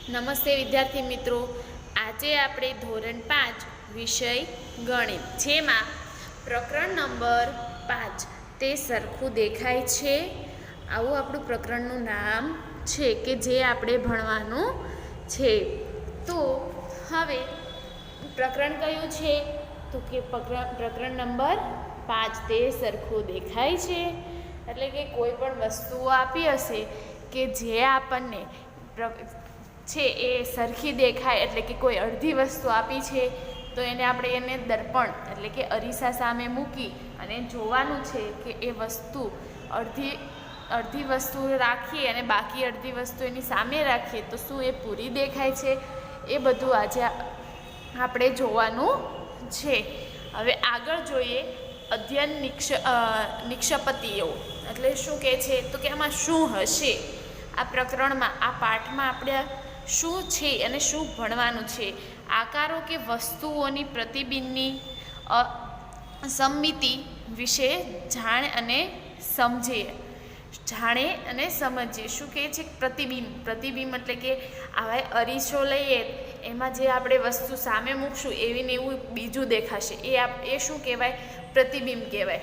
નમસ્તે વિદ્યાર્થી મિત્રો, આજે આપણે ધોરણ 5 વિષય ગણિત જેમાં પ્રકરણ નંબર 5 તે સરખું દેખાય છે આવું આપણું પ્રકરણનું નામ છે કે જે આપણે ભણવાનું છે। તો હવે પ્રકરણ કયું છે તો કે પ્રકરણ નંબર 5 તે સરખું દેખાય છે, એટલે કે કોઈ પણ વસ્તુઓ આપી હશે કે જે આપણને છે એ સરખી દેખાય, એટલે કે કોઈ અડધી વસ્તુ આપી છે તો એને દર્પણ એટલે કે અરીસા સામે મૂકી અને જોવાનું છે કે એ વસ્તુ અડધી વસ્તુ રાખીએ અને બાકી અડધી વસ્તુ એની સામે રાખીએ તો શું એ પૂરી દેખાય છે, એ બધું આજે આપણે જોવાનું છે। હવે આગળ જોઈએ અધ્યયન નિષ્પત્તિઓ એટલે શું કહે છે તો કે આમાં શું હશે, આ પ્રકરણમાં આ પાઠમાં આપણે શું છે અને શું ભણવાનું છે। આકારો કે વસ્તુઓની પ્રતિબિંબની સમમિતિ વિશે જાણે અને સમજીએ। શું કહે છે પ્રતિબિંબ એટલે કે હવે અરીસો લઈએ એમાં જે આપણે વસ્તુ સામે મૂકશું એવી ને એવું બીજું દેખાશે, એ શું કહેવાય પ્રતિબિંબ કહેવાય।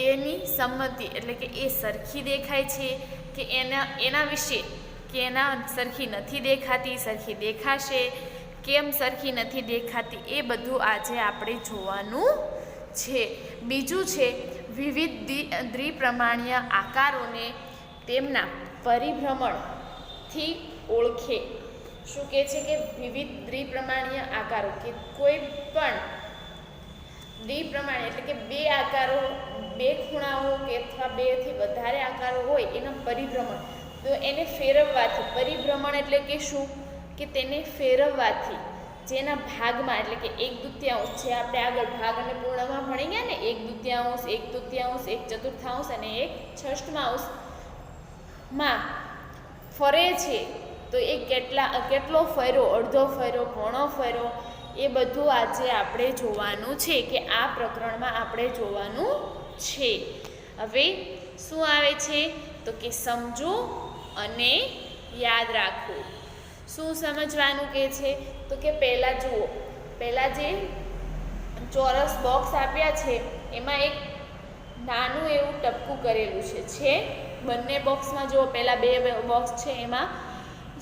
એની સંમતિ એટલે કે એ સરખી દેખાય છે કે એના વિશે કે એના સરખી નથી દેખાતી, સરખી દેખાશે, કેમ સરખી નથી દેખાતી, એ બધું આજે આપણે જોવાનું છે। બીજું છે વિવિધ દ્વિપ્રમાણીય આકારોને તેમના પરિભ્રમણથી ઓળખે। શું કહે છે કે વિવિધ દ્વિપ્રમાણીય આકારો કે કોઈ પણ દ્વિપ્રમાણીય એટલે કે બે આકારો, બે ખૂણાઓ કે અથવા બેથી વધારે આકારો હોય એના પરિભ્રમણ, તો એને ફેરવવાથી, પરિભ્રમણ એટલે કે શું કે તેને ફેરવવાથી જેના ભાગમાં એટલે કે 1/2 છે, આપણે આગળ ભાગ અને પૂર્ણમાં ભણી ગયા ને 1/2, 1/3, 1/4 અને 1/6 માં ફરે છે તો એ કેટલો ફર્યો, અડધો ફર્યો, પોણો ફર્યો, એ બધું આજે આપણે જોવાનું છે કે આ પ્રકરણમાં આપણે જોવાનું છે। હવે શું આવે છે તો કે સમજો અને યાદ રાખવું। શું સમજવાનું કે છે તો કે પહેલાં જુઓ, પહેલાં જે ચોરસ બોક્સ આપ્યા છે એમાં એક નાનું એવું ટપકું કરેલું છે બંને બોક્સમાં જુઓ, પહેલાં બે બોક્સ છે એમાં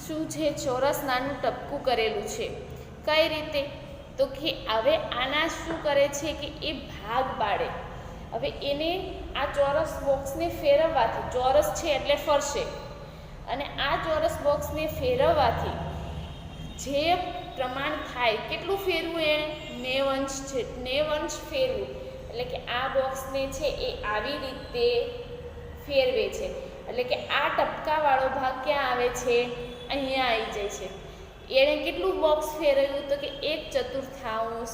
શું છે ચોરસ નાનું ટપકું કરેલું છે। કઈ રીતે તો કે હવે આના શું કરે છે કે એ ભાગ પાડે, હવે એને આ ચોરસ બોક્સને ફેરવવાથી, ચોરસ છે એટલે ફરશે, અને આ ચોરસ બોક્સને ફેરવવાથી જે પ્રમાણ થાય કેટલું ફેરવું, એને 90 અંશ ફેરવું, એટલે કે આ બોક્સને છે એ આવી રીતે ફેરવે છે, એટલે કે આ ટપકાવાળો ભાગ ક્યાં આવે છે અહીંયા આવી જાય છે। એણે કેટલું બોક્સ ફેરવ્યું તો કે 1/4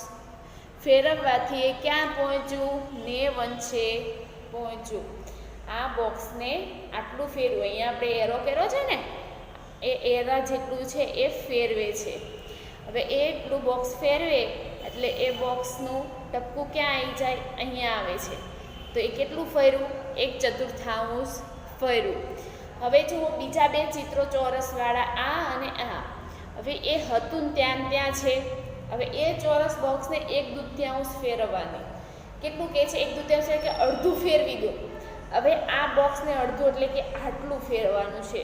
ફેરવવાથી એ ક્યાં પહોંચ્યું 90 અંશે પહોંચ્યું। આ બોક્સને આટલું ફેરવું, અહીંયા આપણે એરો કર્યો છે ને એ એરા જેટલું છે એ ફેરવે છે। હવે એટલું બોક્સ ફેરવે એટલે એ બોક્સનું ટપકું ક્યાં આવી જાય અહીંયા આવે છે, તો એ કેટલું ફર્યું 1/4 ફર્યું। હવે જુઓ બીજા બે ચિત્રો ચોરસવાળા આ અને આ, હવે એ હતું ત્યાં છે, હવે એ ચોરસ બોક્સને 1/2 ફેરવવાની, કેટલું કહે છે 1/2 એટલે કે અડધું ફેરવી દો। હવે આ બોક્સને અડધું એટલે કે આટલું ફેરવાનું છે,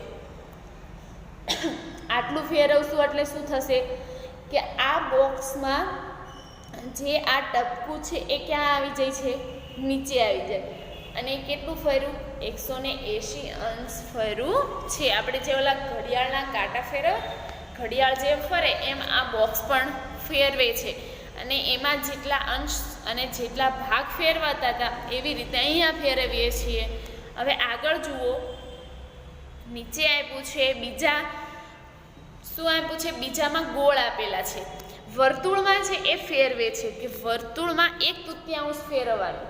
આટલું ફેરવશું એટલે શું થશે કે આ બોક્સમાં જે આ ટપકું છે એ ક્યાં આવી જાય છે નીચે આવી જાય, અને કેટલું ફર્યું 180 અંશ ફર્યું છે। આપણે જે ઓલા ઘડિયાળના કાંટા ફેરવે, ઘડિયાળ જે ફરે એમ આ બોક્સ પણ ફેરવે છે, અને એમાં જેટલા અંશ અને જેટલા ભાગ ફેરવાતા હતા એવી રીતે અહીંયા ફેરવીએ છીએ। હવે આગળ જુઓ, નીચે આપ્યું છે બીજા, શું આપ્યું છે બીજામાં ગોળ આપેલા છે, વર્તુળમાં છે એ ફેરવે છે કે વર્તુળમાં 1/3 ફેરવવાનું,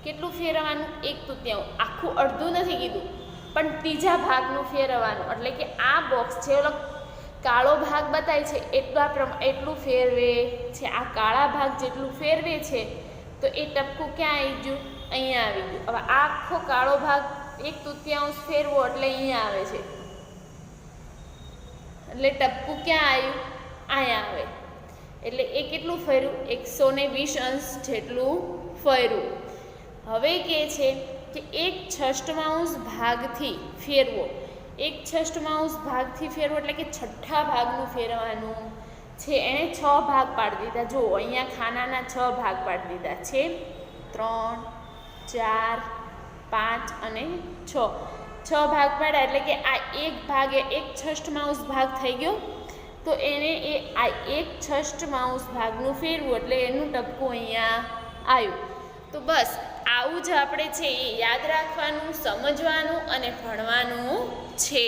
કેટલું ફેરવવાનું 1/3, આખું અડધું નથી કીધું પણ ત્રીજા ભાગનું ફેરવવાનું, એટલે કે આ બોક્સ છે ઓલો કાળો ભાગ બતાય છે એટલું ફેરવે છે, આ કાળા ભાગ જેટલું ફેરવે છે તો એ ટપકું ક્યાં આવી ગયું અહીંયા આવી ગયું। હવે આખો કાળો ભાગ 1/3 ફેરવો એટલે અહીંયા આવે છે, એટલે ટપકું ક્યાં આવ્યું? અહીંયા આવે. એટલે એ કેટલું ફર્યું? 120 અંશ જેટલું ફર્યું. હવે કહે છે કે 1/6 ભાગથી ફેરવો. 1/6 ભાગથી ફેરવો એટલે કે છઠ્ઠા ભાગનું ફેરવાનું છે. એણે 6 ભાગ પાડી દીધા. જો અહીંયા ખાનાના 6 ભાગ પાડી દીધા છે. 3, 4, 5 અને 6. 6 ભાગ પાડ્યા એટલે કે આ એક ભાગ એ 1/6 ભાગ થઈ ગયો. તો એને એ આ 1/6 ભાગનું ફેરવું એટલે એનું ટપકું અહીંયા આવ્યું. તો બસ આવું જ આપણે છે એ યાદ રાખવાનું, સમજવાનું અને ભણવાનું છે.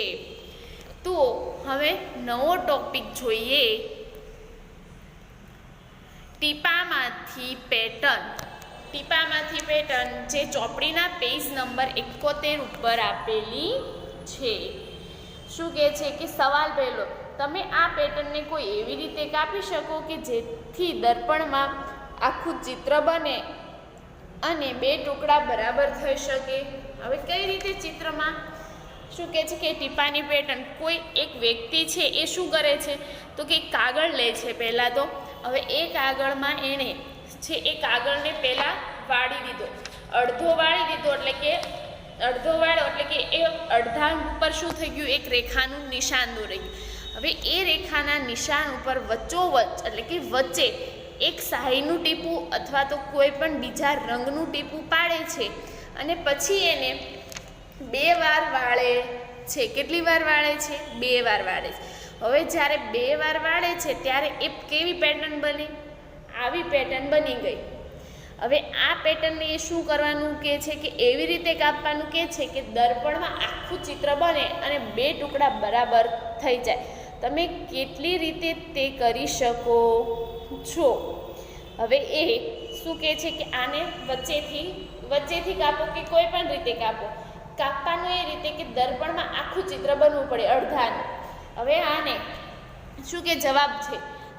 તો હવે નવો ટોપિક જોઈએ, ટીપામાંથી પેટર્ન. ટીપામાંથી પેટર્ન જે ચોપડીના પેજ નંબર 71 ઉપર આપેલી છે. શું કહે છે કે સવાલ પહેલો, તમે આ પેટર્નને કોઈ એવી રીતે કાપી શકો કે જેથી દર્પણમાં આખું ચિત્ર બને અને 2 ટુકડા બરાબર થઈ શકે. હવે કઈ રીતે ચિત્રમાં? શું કહે છે કે ટીપાની પેટર્ન, કોઈ એક વ્યક્તિ છે એ શું કરે છે તો કે કાગળ લે છે પહેલાં તો. હવે એ કાગળમાં એણે છે એ કાગળને પહેલાં વાળી દીધો, અડધો વાળી દીધો એટલે કે અડધો વાળો એટલે કે એ અડધા ઉપર શું થઈ ગયું? એક રેખાનું નિશાન દોરાઈ ગયું. હવે એ રેખાના નિશાન ઉપર વચ્ચોવચ્ચ એટલે કે વચ્ચે એક શાહીનું ટીપું અથવા તો કોઈ પણ બીજા રંગનું ટીપું પાડે છે અને પછી એને 2 વાર વાળે છે. કેટલી વાર વાળે છે? 2 વાર વાળે છે. હવે જ્યારે 2 વાર વાળે છે ત્યારે એ કેવી પેટર્ન બની? આવી પેટર્ન બની ગઈ. હવે આ પેટર્નને એ શું કરવાનું કહે છે કે એવી રીતે કાપવાનું કહે છે કે દર્પણમાં આખું ચિત્ર બને અને 2 ટુકડા બરાબર થઈ જાય. તમે કેટલી રીતે તે કરી શકો છો? હવે એ શું કહે છે કે આને વચ્ચેથી કાપો કે કોઈ પણ રીતે કાપો. કાપવાનું એ રીતે કે દર્પણમાં આખું ચિત્ર બનવું પડે અડધાનું. હવે આને શું કે જવાબ છે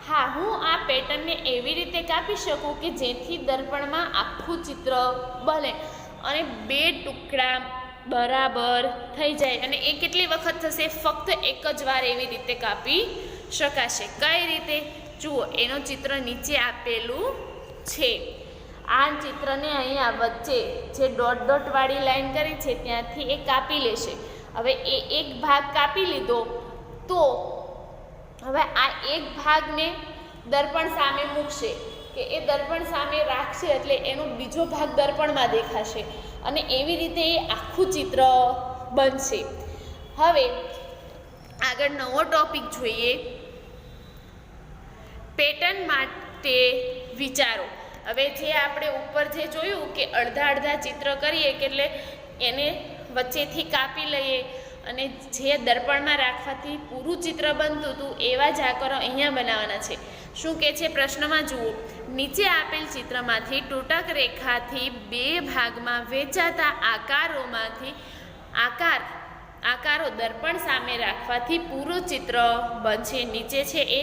હા, હું આ પેટર્નને એવી રીતે કાપી શકું કે જેથી દર્પણમાં આખું ચિત્ર બને અને 2 ટુકડા બરાબર થઈ જાય. અને એ કેટલી વખત થશે? ફક્ત એક જ વાર એવી રીતે કાપી શકાશે. કઈ રીતે? જુઓ, એનો ચિત્ર નીચે આપેલું છે. આ ચિત્રને અહીંયા વચ્ચે જે ડોટ વાળી લાઈન કરી છે ત્યાંથી એ કાપી લેશે. હવે એ એક ભાગ કાપી લીધો તો હવે આ એક ભાગને દર્પણ સામે મૂકશે કે એ દર્પણ સામે રાખશે એટલે એનો બીજો ભાગ દર્પણમાં દેખાશે અને એવી રીતે એ આખું ચિત્ર બનશે. હવે આગળ નવો ટોપિક જોઈએ, પેટર્ન માટે વિચારો. હવે જે આપણે ઉપર જે જોયું કે અડધા ચિત્ર કરીએ કે એટલે એને વચ્ચેથી કાપી લઈએ અને જે દર્પણમાં રાખવાથી પૂરું ચિત્ર બનતું હતું એવા જ આકારો અહીંયા બનાવવાના છે. શું કહે છે પ્રશ્નમાં? જુઓ, નીચે આપેલ ચિત્રમાંથી તૂટક રેખાથી 2 ભાગમાં વહેંચાતા આકારોમાંથી આકારો દર્પણ સામે રાખવાથી પૂરું ચિત્ર બનશે. નીચે છે એ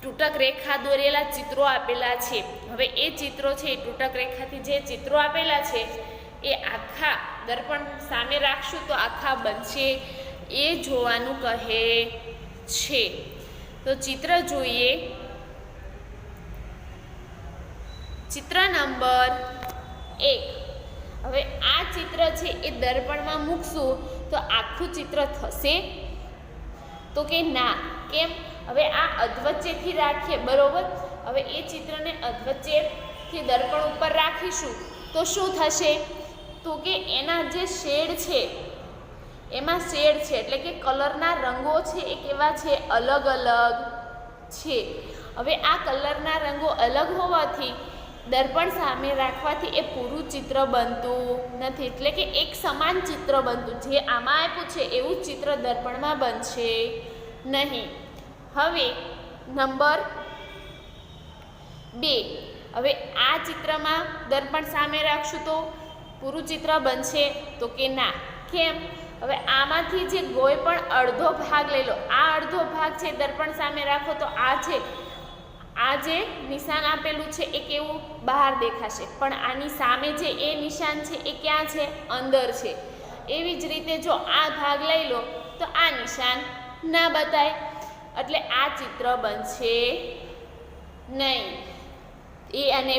તૂટક રેખા દોરેલા ચિત્રો આપેલા છે. હવે એ ચિત્રો છે એ તૂટક રેખાથી જે ચિત્રો આપેલા છે એ આખા દર્પણ સામે રાખશું તો આખા બનશે એ જોવાનું કહે છે. તો ચિત્ર જોઈએ, ચિત્ર નંબર 1. હવે આ ચિત્ર છે એ દર્પણમાં મૂકશું તો આખું ચિત્ર થશે તો કે ના? કેમ? હવે આ અધવચ્ચેથી રાખીએ, બરોબર. હવે એ ચિત્રને અધવચ્ચેથી દર્પણ ઉપર રાખીશું તો શું થશે? તો કે એના જે શેડ છે એમાં શેડ છે એટલે કે કલરના રંગો છે એ કેવા છે? અલગ અલગ છે. હવે આ કલરના રંગો અલગ હોવાથી દર્પણ સામે રાખવાથી એ પૂરું ચિત્ર બનતું નથી એટલે કે એક સમાન ચિત્ર બનતું. જે આમાં આપ્યું છે એવું ચિત્ર દર્પણમાં બનશે નહીં. હવે નંબર 2. હવે આ ચિત્રમાં દર્પણ સામે રાખશું તો પૂરું ચિત્ર બનશે તો કે ના? કેમ? હવે આમાંથી જે કોઈ પણ અડધો ભાગ લઈ લો, આ અડધો ભાગ છે દર્પણ સામે રાખો તો આ છે આ જે નિશાન આપેલું છે એ કેવું? બહાર દેખાશે. પણ આની સામે જે એ નિશાન છે એ ક્યાં છે? અંદર છે. એવી જ રીતે જો આ ભાગ લઈ લો તો આ નિશાન ના બતાય, એટલે આ ચિત્ર બનશે નહીં. એ અને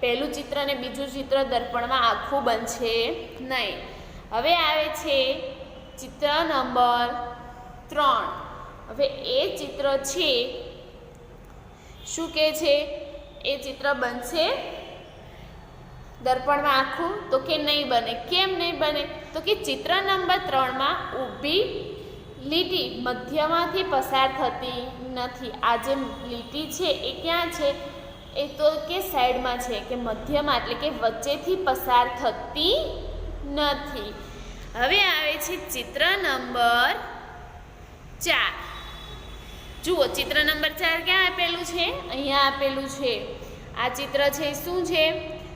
પહેલું ચિત્ર અને બીજું ચિત્ર દર્પણમાં આખું બનશે નહીં. હવે આવે છે ચિત્ર નંબર 3. હવે એ ચિત્ર છે શું કહે છે? એ ચિત્ર બનશે દર્પણમાં આખું? તો કે નહીં બને. કેમ નહીં બને? તો કે ચિત્ર નંબર 3માં ઊભી લીટી મધ્યમાંથી પસાર થતી નથી. આ જે લીટી છે એ ક્યાં છે? એ તો કે સાઈડમાં છે, કે મધ્યમાં એટલે કે વચ્ચેથી પસાર થતી નથી. હવે આવે છે ચિત્ર નંબર 4. જુઓ, ચિત્ર નંબર 4 ક્યાં આપેલું છે? અહીંયા આપેલું છે. આ ચિત્ર છે શું છે?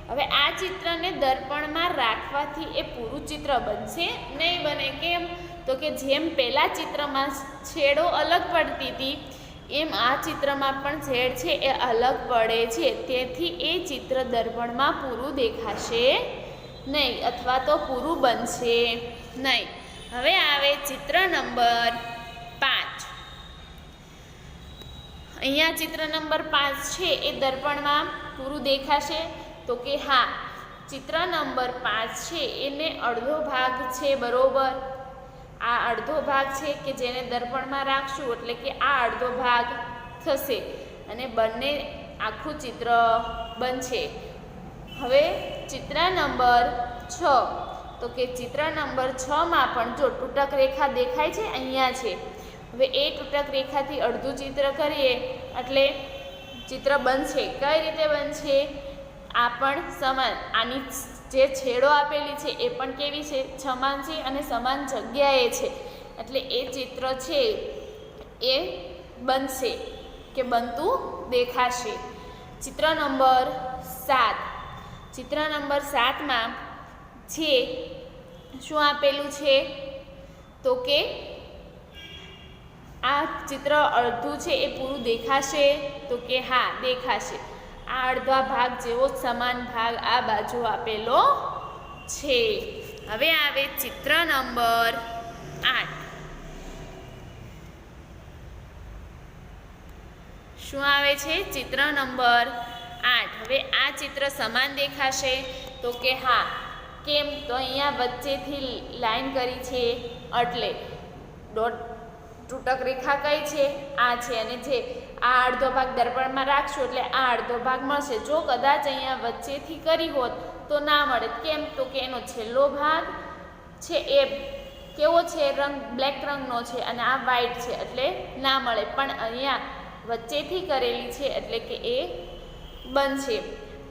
હવે આ ચિત્રને દર્પણમાં રાખવાથી એ પૂરું ચિત્ર બનશે નહીં બને. કેમ? તો કે જેમ પહેલા ચિત્રમાં છેડો અલગ પડતી હતી એમ આ ચિત્રમાં પણ છેડ છે એ અલગ પડે છે. તેથી એ ચિત્ર દર્પણમાં પૂરું દેખાશે નહીં, અથવા તો પૂરું બનશે નહીં. હવે આવે ચિત્ર નંબર 5. અહીંયા ચિત્ર નંબર 5 છે એ દર્પણમાં પૂરું દેખાશે? તો કે હા. ચિત્ર નંબર 5 છે એને અડધો ભાગ છે, બરોબર. આ અડધો ભાગ છે કે જેને દર્પણમાં રાખશું એટલે કે આ અડધો ભાગ થશે અને બંને આખું ચિત્ર બનશે. હવે ચિત્ર નંબર 6. તો કે ચિત્ર નંબર 6માં પણ જો તૂટક રેખા દેખાય છે, અહીંયા છે. હવે એ તૂટક રેખાથી અડધું ચિત્ર કરીએ એટલે ચિત્ર બનશે. કઈ રીતે બનશે? આ પણ સમાન. આની જે છેડો આપેલી છે એ પણ કેવી છે? સમાન છે અને સમાન જગ્યાએ છે. એટલે એ ચિત્ર છે એ બનશે કે બનતું દેખાશે. ચિત્ર નંબર 7. ચિત્ર નંબર 7માં છે શું આપેલું છે? તો કે આ ચિત્ર અડધું છે એ પૂરું દેખાશે? તો કે હા, દેખાશે. આ અડધા ભાગ જેવો જ સમાન ભાગ આ બાજુ આપેલો છે. હવે આવે ચિત્ર નંબર 8. શું આવે છે? ચિત્ર નંબર 8. હવે આ ચિત્ર સમાન દેખાશે? તો કે હા. કેમ? તો અહીંયા વચ્ચેથી લાઈન કરી છે એટલે ડોટ તૂટક રેખા કઈ છે? આ છે. અને જે આ અડધો ભાગ દર્પણમાં રાખશું એટલે આ અડધો ભાગ મળશે. જો કદાચ અહીંયા વચ્ચેથી કરી હોત તો ના મળે. કેમ? તો કે એનો છેલ્લો ભાગ છે એ કેવો છે? બ્લેક રંગનો છે અને આ વ્હાઈટ છે એટલે ના મળે. પણ અહીંયા વચ્ચેથી કરેલી છે એટલે કે એ બનશે.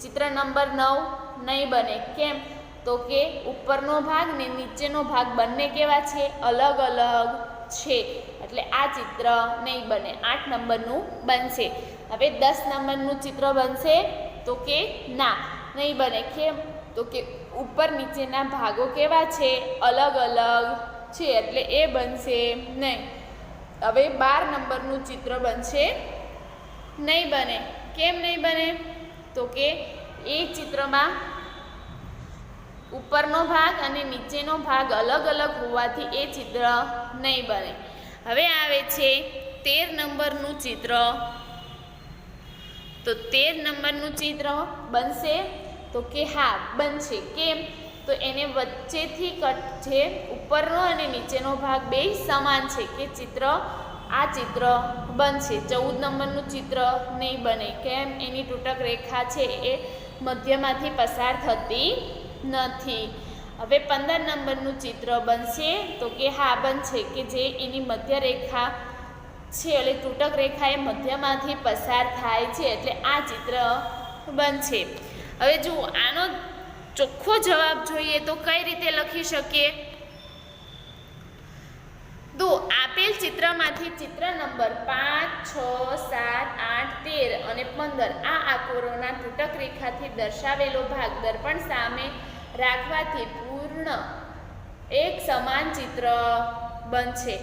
ચિત્ર નંબર 9 નહીં બને. કેમ? તો કે ઉપરનો ભાગ ને નીચેનો ભાગ બંને કેવા છે? અલગ અલગ છે. એટલે આ ચિત્ર નહીં બને. 8 નંબરનું બનશે. હવે 10 નંબરનું ચિત્ર બનશે? તો કે ના, નહીં બને. કેમ? તો કે ઉપર નીચેના ભાગો કેવા છે? અલગ અલગ છે એટલે એ બનશે નહીં. હવે 12 નંબરનું ચિત્ર બનશે? નહીં બને. કેમ નહીં બને? તો કે એ ચિત્રમાં ઉપરનો ભાગ અને નીચેનો ભાગ અલગ અલગ હોવાથી એ ચિત્ર નહીં બને. હવે આવે છે 13 નંબરનું ચિત્ર. તો 13 નંબરનું ચિત્ર બનશે? તો કે હા, બનશે. કેમ? તો એને વચ્ચેથી જે ઉપરનો અને નીચેનો ભાગ બે સમાન છે કે આ ચિત્ર બનશે. 14 નંબરનું ચિત્ર નહીં બને. કેમ? એની તૂટક રેખા છે એ મધ્યમાંથી પસાર થતી નથી. હવે 15 નંબરનું ચિત્ર બનશે? તો કે હા, બનશે. કે જે એની મધ્ય રેખા છે એટલે તૂટક રેખા એ મધ્યમાંથી પસાર થાય છે એટલે આ ચિત્ર બનશે. હવે જુઓ, આનો ચોખ્ખો જવાબ જોઈએ તો કઈ રીતે લખી શકીએ? તો આપેલ ચિત્રમાંથી ચિત્ર નંબર 5, 6, 7, 8, 13 અને 15 આ આકારોના તૂટક રેખાથી દર્શાવેલો ભાગ દર્પણ સામે રાખવાથી પૂર્ણ એક સમાન ચિત્ર બનશે.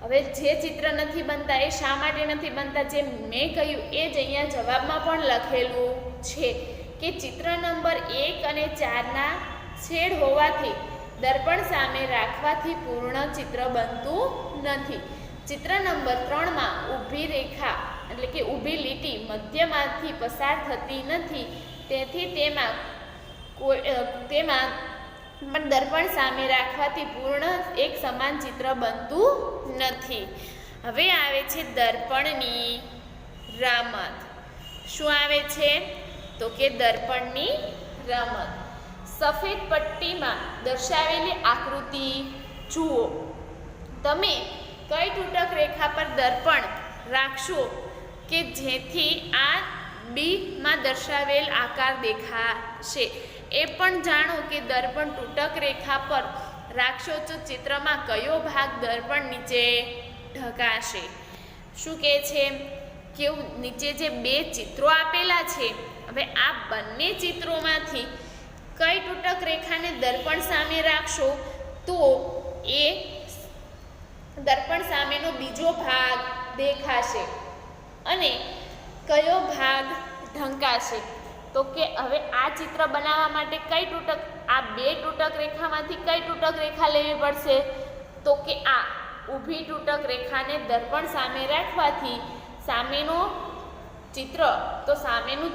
હવે જે ચિત્ર નથી બનતા એ શા માટે નથી બનતા? જે મેં કહ્યું એ જ અહીંયા જવાબમાં પણ લખેલું છે કે ચિત્ર નંબર 1 અને 4ના છેડ હોવાથી દર્પણ સામે રાખવાથી પૂર્ણ ચિત્ર બનતું નથી. ચિત્ર નંબર 3માં ઊભી રેખા એટલે કે ઊભી લીટી મધ્યમાંથી પસાર થતી નથી, તેથી તેમાં પણ દર્પણ સામે રાખવાથી પૂર્ણ એક સમાન ચિત્ર બનતું નથી. હવે આવે છે દર્પણની રમત. શું આવે છે? તો કે દર્પણની રમત. સફેદ પટ્ટીમાં દર્શાવેલી આકૃતિ જુઓ. તમે કઈ તૂટક રેખા પર દર્પણ રાખશો કે જેથી આ બીમાં દર્શાવેલ આકાર દેખાશે? એ પણ જાણો કે દર્પણ તૂટક રેખા પર રાખશો તો ચિત્રમાં કયો ભાગ દર્પણ નીચે ઢકાશે? શું કહે છે કે નીચે જે બે ચિત્રો આપેલા છે, હવે આ બંને ચિત્રોમાંથી કઈ તૂટક રેખાને દર્પણ સામે રાખશો તો એ દર્પણ સામેનો બીજો ભાગ દેખાશે અને કયો ભાગ ઢંકાશે? તો કે હવે આ ચિત્ર બનાવવા માટે કઈ તૂટક, આ બે તૂટક રેખામાંથી કઈ તૂટક રેખા લેવી પડશે? તો કે આ ઊભી તૂટક રેખાને દર્પણ સામે રાખવાથી સામેનું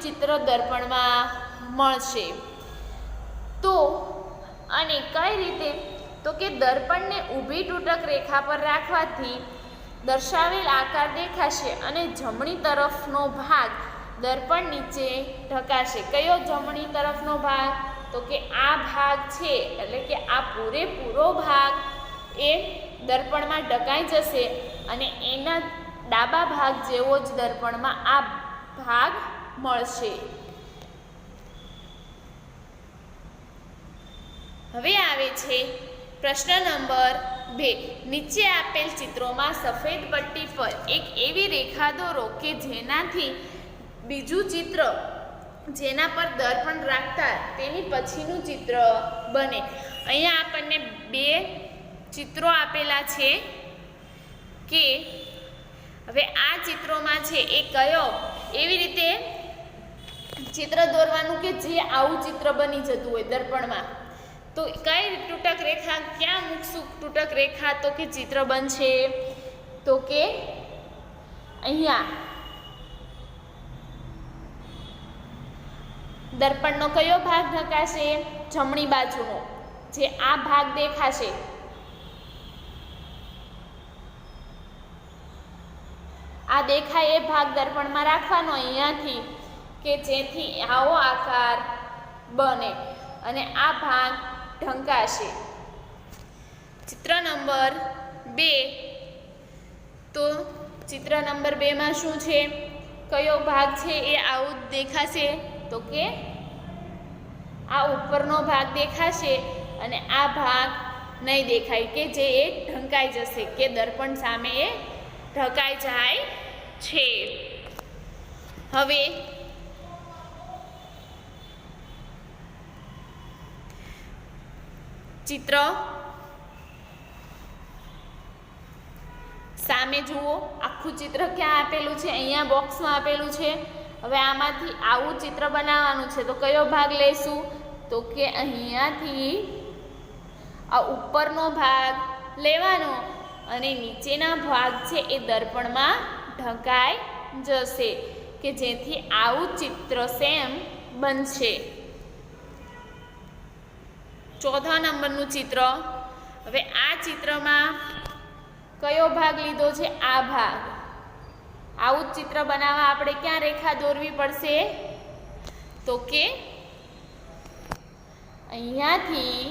ચિત્ર દર્પણમાં મળશે. તો અને કઈ રીતે? તો કે દર્પણને ઊભી તૂટક રેખા પર રાખવાથી દર્શાવેલ આકાર દેખાશે અને જમણી તરફનો ભાગ દર્પણ નીચે ઢકાશે. કયો જમણી તરફનો ભાગ? તો કે આ ભાગ છે, એટલે કે આ પૂરેપૂરો ભાગ એ દર્પણમાં ઢકાઈ જશે અને એના ડાબા ભાગ જેવો જ દર્પણમાં આ ભાગ મળશે. હવે આવે છે પ્રશ્ન નંબર 2. નીચે આપેલ ચિત્રોમાં સફેદ પટ્ટી પર એક એવી રેખા દોરો કે જેનાથી બીજું ચિત્ર જેના પર દર્પણ રાખતા તેની પછીનું ચિત્ર બને. અહીંયા આપણને બે ચિત્રો આપેલા છે કે હવે આ ચિત્રોમાં છે એ કયો એવી રીતે ચિત્ર દોરવાનું કે જે આવું ચિત્ર બની જતું હોય દર્પણમાં. તો કઈ તૂટક રેખા ક્યાં મૂકશું? તૂટક રેખા તો કે ચિત્ર બનશે તો કે અહીંયા દર્પણનો કયો ભાગ ઢકાશે? જમણી બાજુનો, જે આ ભાગ દેખાશે. આ દેખાય એ ભાગ દર્પણમાં રાખવાનો અહીંયાથી કે જેથી આવો આકાર બને અને આ ભાગ ઢંકાશે. ચિત્ર નંબર 2. તો ચિત્ર નંબર 2માં શું છે? કયો ભાગ છે એ આવું દેખાશે? તો કે આ ઉપરનો ભાગ દેખાશે અને આ ભાગ નહીં દેખાય કે જે એ ઢંકાઈ જશે, કે દર્પણ સામે એ ઢકાઈ જાય છે. હવે ચિત્ર સામે જુઓ. આખું ચિત્ર ક્યાં આપેલું છે? અહીંયા બોક્સમાં આપેલું છે. હવે આમાંથી આવું ચિત્ર બનાવવાનું છે તો કયો ભાગ લઈશું? તો કે અહીંયાથી આ ઉપરનો ભાગ લેવાનો અને નીચેના ભાગ છે એ દર્પણમાં ઢંકાઈ જશે કે જેથી આવું ચિત્ર સેમ બનશે. 4થા નંબરનું ચિત્ર. હવે આ ચિત્રમાં કયો ભાગ લીધો છે? આ ભાગ. આવું જ ચિત્ર બનાવવા આપણે ક્યાં રેખા દોરવી પડશે? તો કે અહીંયાથી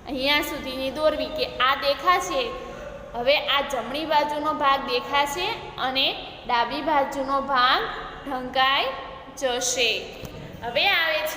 અહીંયા સુધીની દોરવી કે આ દેખાશે. હવે આ જમણી બાજુનો ભાગ દેખાશે અને ડાબી બાજુનો ભાગ ઢંકાઈ જશે. હવે આવે છે